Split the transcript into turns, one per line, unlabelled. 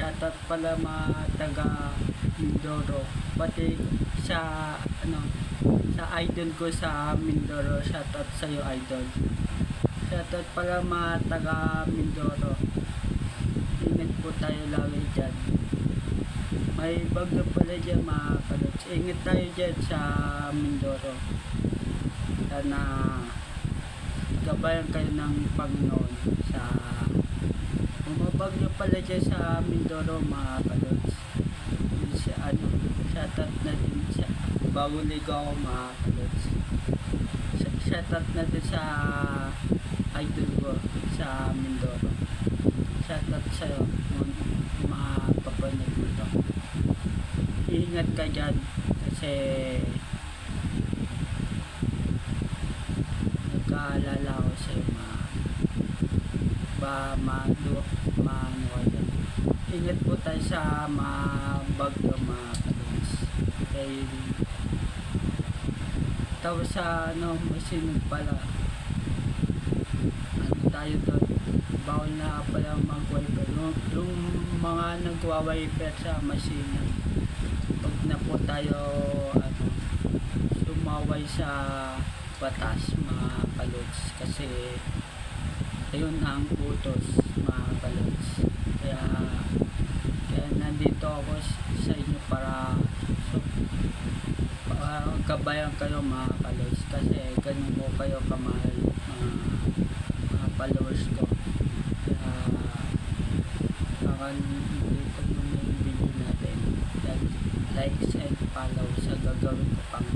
shoutout pala mga taga Mindoro, pati sa sa idol ko sa Mindoro. Shoutout sa iyo, idol. Shoutout pala mga taga Mindoro, ingat po tayo lagi dyan. May bagyo pala dyan mga kalods, ingat tayo dyan sa Mindoro. Sana gabayan kayo ng Panginoon sa bumabagyo pala dyan sa Mindoro mga kalods. Shoutout na din sa bago ligo ako mga kalods. Shoutout na din sa idol ko sa Mindoro. Shoutout sa'yo mga papanood mo to. Ingat ka dyan kasi nagkaalala ko sa'yo ingat po tayo sa mga bagyo mga kalods. Okay. Tapos sa masinag pala, tayo doon, bawal na pala mag-wiper. Yung mga nagwa-wiper sa masinag, pag na po tayo sumaway sa batas mga kalods, kasi ayun ang utos mga kalods. Kaya nandito ako sa inyo para gabayan kayo mga kalods, kasi ganun ko kayo kamahal mga followers ko. Kaya dito muna yung video natin, like and follow sa gagawin ko pang